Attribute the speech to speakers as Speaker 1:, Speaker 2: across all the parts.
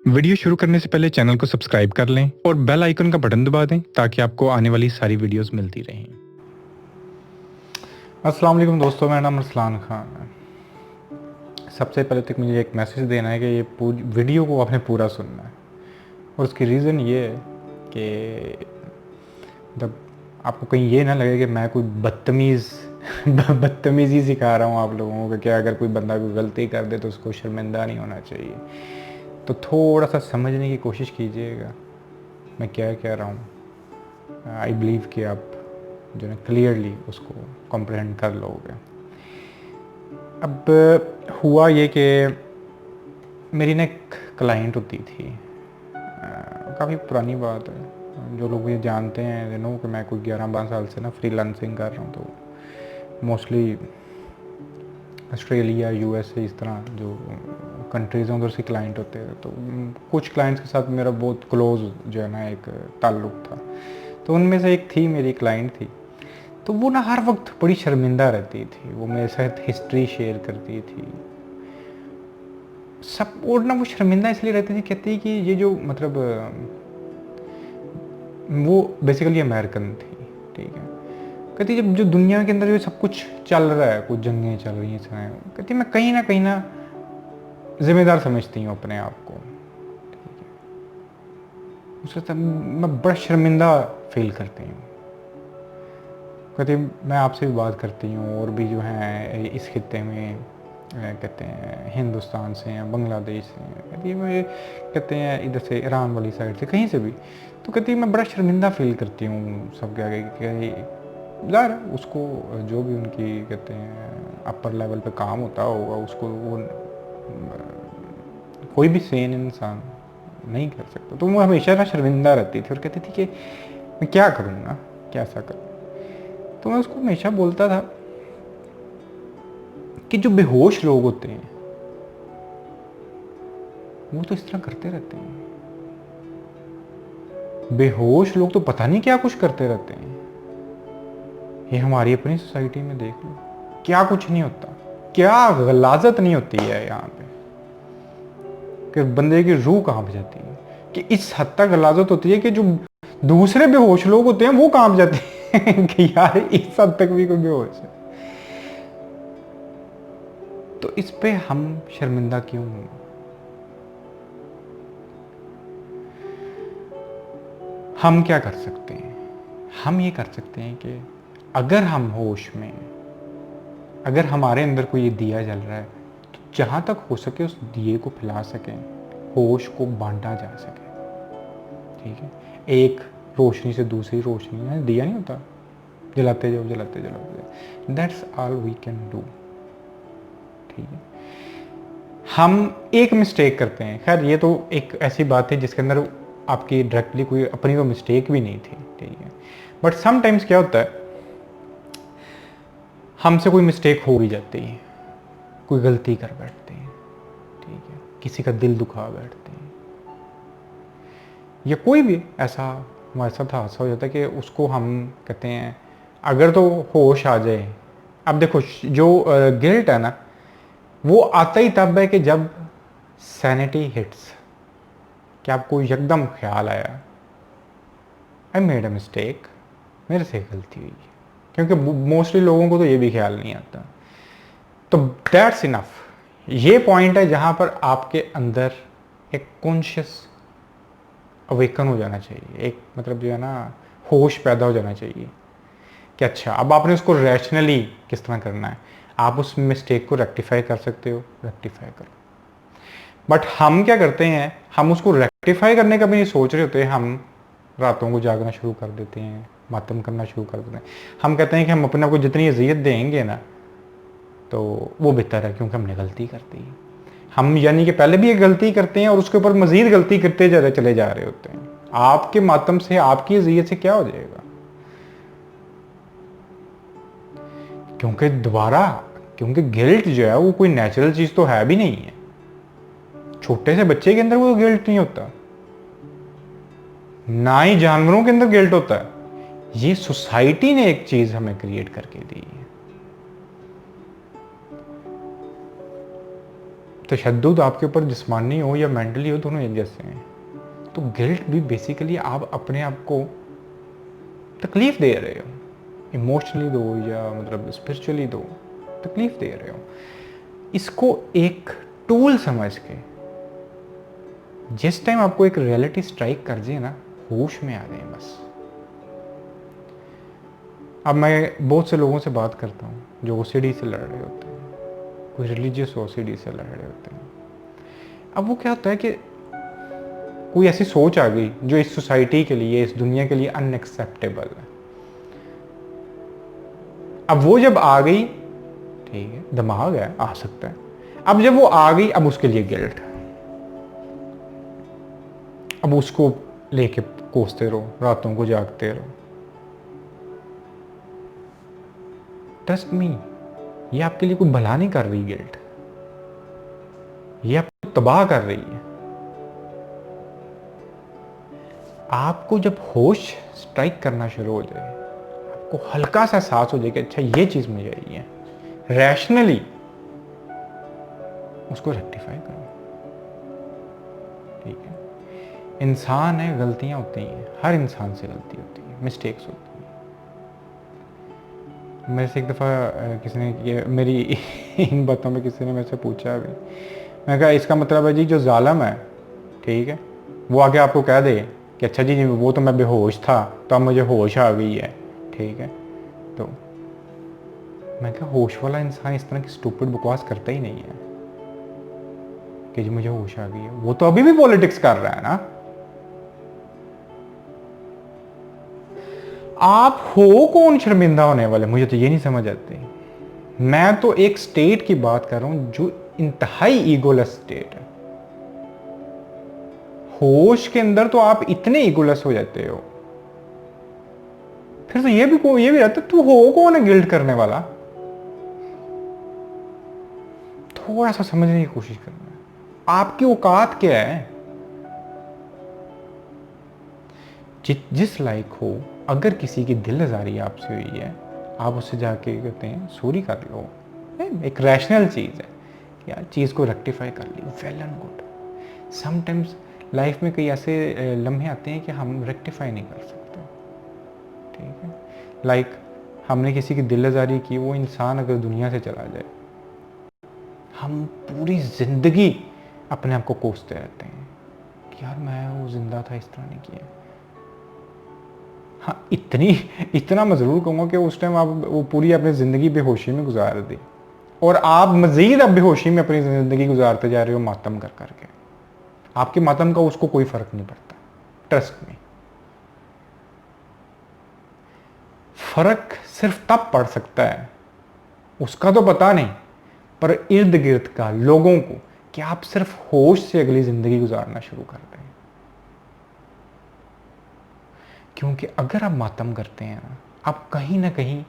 Speaker 1: Video शुरू करने से पहले चैनल को सब्सक्राइब कर लें और बेल आइकन का बटन दबा दें ताकि आपको आने वाली सारी वीडियोस मिलती रहें।
Speaker 2: अस्सलाम वालेकुम दोस्तों, मेरा नाम अरसलान खान है। सबसे पहले तक मुझे एक मैसेज देना है कि ये पूरी वीडियो को आपने पूरा सुनना है। और उसकी रीज़न ये है कि जब आपको कहीं ये ना लगे कि मैं कोई बदतमीज़ी सिखा रहा हूँ आप लोगों को कि अगर कोई बंदा कोई गलती कर दे तो उसको शर्मिंदा नहीं होना चाहिए, तो थोड़ा सा समझने की कोशिश कीजिएगा मैं क्या कह रहा हूँ। आई बिलीव कि आप जो है क्लियरली उसको कॉम्प्रहेंड कर लोगे। अब हुआ ये कि मेरी ना एक क्लाइंट होती थी, काफ़ी पुरानी बात है। जो लोग मुझे जानते हैं दे नो कि मैं कोई 11-12 साल से ना फ्रीलांसिंग कर रहा हूँ, तो मोस्टली ऑस्ट्रेलिया, यूएसए इस तरह जो कंट्रीज़ हैं उधर से क्लाइंट होते हैं। तो कुछ क्लाइंट्स के साथ मेरा बहुत क्लोज जो है ना एक ताल्लुक़ था। तो उनमें से एक थी, मेरी क्लाइंट थी, तो वो ना हर वक्त बड़ी शर्मिंदा रहती थी। वो मेरे साथ हिस्ट्री शेयर करती थी सब, और ना वो शर्मिंदा इसलिए रहती थी, कहती कि ये जो मतलब वो बेसिकली अमेरिकन थी, ठीक है। कहती जब जो दुनिया के अंदर जो सब कुछ चल रहा है, कुछ जंगें चल रही हैं, कहती मैं कहीं ना जिम्मेदार समझती हूँ अपने आप को, ठीक है। उसके साथ मैं बड़ा शर्मिंदा फील करती हूँ। कहती मैं आपसे भी बात करती हूँ और भी जो हैं इस खित्ते में कहते हैं हिंदुस्तान से हैं, बांग्लादेश से हैं, कहती है मैं कहते हैं इधर से ईरान वाली साइड से, कहीं से भी। तो कहती है मैं बड़ा शर्मिंदा फील करती हूँ सबके आगे कि यार उसको जो भी उनकी कहते हैं अपर लेवल पे काम होता होगा उसको वो कोई भी सेन इंसान नहीं कर सकता। तो वो हमेशा ना शर्मिंदा रहती थी और कहती थी कि मैं क्या करूँगा, कैसा करूँ। तो मैं उसको हमेशा बोलता था कि जो बेहोश लोग होते हैं वो तो इस तरह करते रहते हैं। बेहोश लोग तो पता नहीं क्या कुछ करते रहते हैं। ये हमारी अपनी सोसाइटी में देख लो, क्या कुछ नहीं होता, क्या गलाजत नहीं होती है यहाँ पे कि बंदे की रूह कांप जाती है। कि इस हद तक गलाजत होती है कि जो दूसरे बेहोश लोग होते हैं वो कांप जाते हैं कि यार इस हद तक भी कोई बेहोश है। तो इस पे हम शर्मिंदा क्यों हों? हम क्या कर सकते हैं? हम ये कर सकते हैं कि अगर हम होश में, अगर हमारे अंदर कोई ये दिया जल रहा है, तो जहाँ तक हो सके उस दिए को फैला सकें, होश को बांटा जा सके, ठीक है। एक रोशनी से दूसरी रोशनी में दिया नहीं होता, जलाते जाओ जलाते जलाते जाओ, that's all we can do, ठीक है। हम एक मिस्टेक करते हैं, खैर ये तो एक ऐसी बात है जिसके अंदर आपकी डायरेक्टली कोई अपनी वो मिस्टेक भी नहीं थी, ठीक है। बट समटाइम्स क्या होता है, हमसे कोई मिस्टेक हो भी जाती है, कोई गलती कर बैठते हैं, ठीक है, किसी का दिल दुखा बैठते हैं, या कोई भी ऐसा हमारे साथ हादसा हो जाता है कि उसको हम कहते हैं अगर तो होश आ जाए। अब देखो जो गिल्ट है ना, वो आता ही तब है कि जब सैनिटी हिट्स, कि आपको यकदम ख्याल आया आई मेड अ मिस्टेक, मेरे से गलती हुई। क्योंकि मोस्टली लोगों को तो ये भी ख्याल नहीं आता। तो दैट्स इनफ। ये पॉइंट है जहां पर आपके अंदर एक कॉन्शियस अवेकन हो जाना चाहिए, एक मतलब जो है ना होश पैदा हो जाना चाहिए कि अच्छा अब आपने उसको रैशनली किस तरह करना है। आप उस मिस्टेक को रेक्टिफाई कर सकते हो, रेक्टिफाई करो। बट हम क्या करते हैं, हम उसको रेक्टिफाई करने का भी नहीं सोच रहे होते, हम रातों को जागना शुरू कर देते हैं, मातम करना शुरू कर देते हैं। हम कहते हैं कि हम अपने आप को जितनी अजियत देंगे ना तो वो बेहतर है, क्योंकि हमने गलती कर दी। हम यानी कि पहले भी एक गलती करते हैं और उसके ऊपर मजीद गलती करते चले जा रहे होते हैं। आपके मातम से, आपकी अजियत से क्या हो जाएगा? क्योंकि दोबारा, क्योंकि गिल्ट जो है वो कोई नेचुरल चीज तो है भी नहीं है। छोटे से बच्चे के अंदर वो गिल्ट नहीं होता, ना ही जानवरों के अंदर गिल्ट होता है। ये सोसाइटी ने एक चीज हमें क्रिएट करके दी है। तशद्दुद आपके ऊपर जिस्मानी हो या मेंटली हो, दोनों एक जैसे हैं। तो गिल्ट भी बेसिकली आप अपने आप को तकलीफ दे रहे हो, इमोशनली दो या मतलब स्पिरिचुअली दो, तकलीफ दे रहे हो। इसको एक टूल समझ के जिस टाइम आपको एक रियलिटी स्ट्राइक कर जाए ना, होश में आ जाए बस। अब मैं बहुत से लोगों से बात करता हूँ जो ओसीडी से लड़ रहे होते हैं, कोई रिलीजियस ओसीडी से लड़ रहे होते हैं। अब वो क्या होता है कि कोई ऐसी सोच आ गई जो इस सोसाइटी के लिए, इस दुनिया के लिए अनएक्सेप्टेबल है। अब वो जब आ गई, ठीक है, दिमाग है, आ सकता है। अब जब वो आ गई, अब उसके लिए गिल्ट, अब उसको लेके कोसते रहो, रातों को जागते रहो। ट्रस्ट मी, ये आपके लिए कोई भला नहीं कर रही गिल्ट, ये आपको तबाह कर रही है। आपको जब होश स्ट्राइक करना शुरू हो जाए, आपको हल्का सा एहसास हो जाए कि अच्छा ये चीज मुझे आई है, रैशनली उसको रेक्टिफाई करो। ठीक है, इंसान है, गलतियां होती हैं, हर इंसान से गलती होती है, मिस्टेक्स होती हैं। मेरे से एक दफ़ा किसी ने मेरी इन बातों में किसी ने मेरे से पूछा भी, मैं कहा इसका मतलब है जी जो जालिम है, ठीक है, वो आके आपको कह दे कि अच्छा जी वो तो मैं बेहोश था, तो अब मुझे होश आ गई है, ठीक है। तो मैं कहा होश वाला इंसान इस तरह की स्टूपिड बकवास करता ही नहीं है कि जी मुझे होश आ गई है। वो तो अभी भी पॉलिटिक्स कर रहा है ना। आप हो कौन शर्मिंदा होने वाले, मुझे तो ये नहीं समझ आती। मैं तो एक स्टेट की बात कर रहा हूं जो इंतहाई ईगोलेस स्टेट है। होश के अंदर तो आप इतने ईगोलेस हो जाते हो, फिर तो ये भी रहता तू हो कौन है गिल्ट करने वाला। थोड़ा सा समझने की कोशिश करना है, आपकी औकात क्या है, जिस लायक हो। अगर किसी की दिल आजारी आपसे हुई है, आप उससे जाके कहते हैं सॉरी कर लो, एक रैशनल चीज़ है कि यार चीज़ को रेक्टिफाई कर ली, well and good. Sometimes life में कई ऐसे लम्हे आते हैं कि हम रेक्टिफाई नहीं कर सकते, ठीक है। लाइक हमने किसी की दिल आजारी की, वो इंसान अगर दुनिया से चला जाए, हम पूरी ज़िंदगी अपने आप को कोसते रहते हैं कि यार मैं वो जिंदा था, इस तरह नहीं किया। हाँ, इतना मैं ज़रूर कहूँगा कि उस टाइम आप वो पूरी अपनी ज़िंदगी बेहोशी में गुजार दी, और आप मज़ीद अब बेहोशी में अपनी ज़िंदगी गुजारते जा रहे हो मातम कर करके। आपके मातम का उसको कोई फ़र्क नहीं पड़ता, ट्रस्ट में। फ़र्क सिर्फ तब पड़ सकता है, उसका तो पता नहीं, पर इर्द गिर्द का, लोगों को, कि आप सिर्फ होश से अगली ज़िंदगी गुजारना शुरू कर दें। क्योंकि अगर आप मातम करते हैं ना, आप कहीं ना कहीं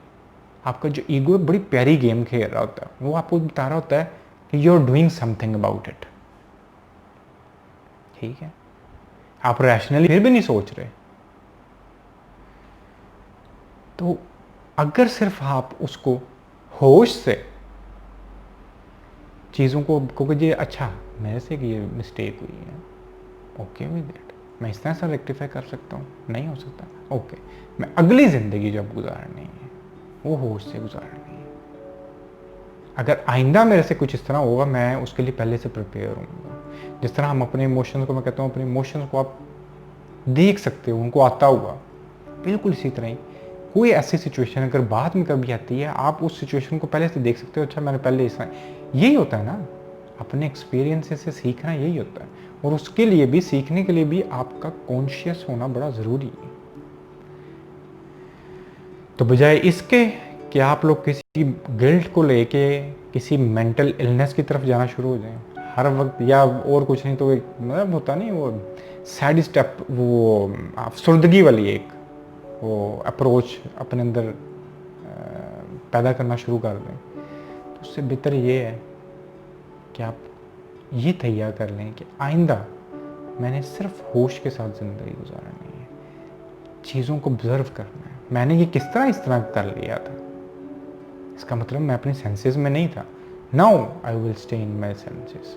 Speaker 2: आपका जो ईगो बड़ी प्यारी गेम खेल रहा होता है, वो आपको बता रहा होता है कि you are doing something about it, ठीक है। आप रैशनली फिर भी नहीं सोच रहे। तो अगर सिर्फ आप उसको होश से चीज़ों को कहोगे अच्छा मेरे से ये मिस्टेक हुई है, ओके विद इट, मैं इस तरह से रेक्टिफाई कर सकता हूँ, नहीं हो सकता, ओके, मैं अगली ज़िंदगी जब गुजारनी है वो होश से गुजारनी है। अगर आइंदा मेरे से कुछ इस तरह होगा, मैं उसके लिए पहले से प्रिपेयर हूँगा। जिस तरह हम अपने इमोशंस को, मैं कहता हूँ अपने इमोशंस को आप देख सकते हो, उनको आता हुआ, बिल्कुल इसी तरह ही कोई ऐसी सिचुएशन अगर बाद में कभी आती है, आप उस सिचुएशन को पहले से देख सकते हो, अच्छा मैंने पहले इस, यही होता है ना, अपने एक्सपीरियंस से सीखना यही होता है। और उसके लिए भी, सीखने के लिए भी आपका कॉन्शियस होना बड़ा ज़रूरी है। तो बजाय इसके कि आप लोग किसी गिल्ट को लेके किसी मेंटल इलनेस की तरफ जाना शुरू हो जाएं हर वक्त, या और कुछ नहीं तो एक मतलब होता नहीं वो सैड स्टेप, वो अफसुर्दगी वाली एक वो अप्रोच अपने अंदर पैदा करना शुरू कर दें, तो उससे बेहतर ये है कि आप ये तैयार कर लें कि आइंदा मैंने सिर्फ होश के साथ ज़िंदगी गुजारनी है, चीज़ों को ऑब्जर्व करना है। मैंने ये किस तरह कर लिया था, इसका मतलब मैं अपने सेंसेस में नहीं था। Now I will stay in my senses.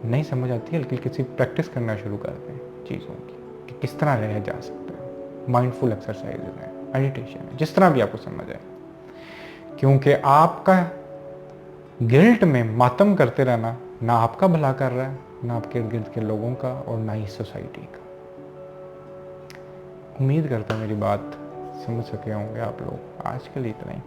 Speaker 2: नहीं समझ आती, हल्की हल्की सी प्रैक्टिस करना शुरू कर दें चीज़ों की कि किस तरह रह जा सकते हैं। माइंडफुल एक्सरसाइज है, मेडिटेशन है, जिस तरह भी आपको समझ आए। क्योंकि आपका गिल्ट में मातम करते रहना ना आपका भला कर रहा है, ना आपके इर्द गिर्द के लोगों का, और ना ही सोसाइटी का। उम्मीद करता हूँ मेरी बात समझ सके होंगे आप लोग। आज के लिए इतना ही।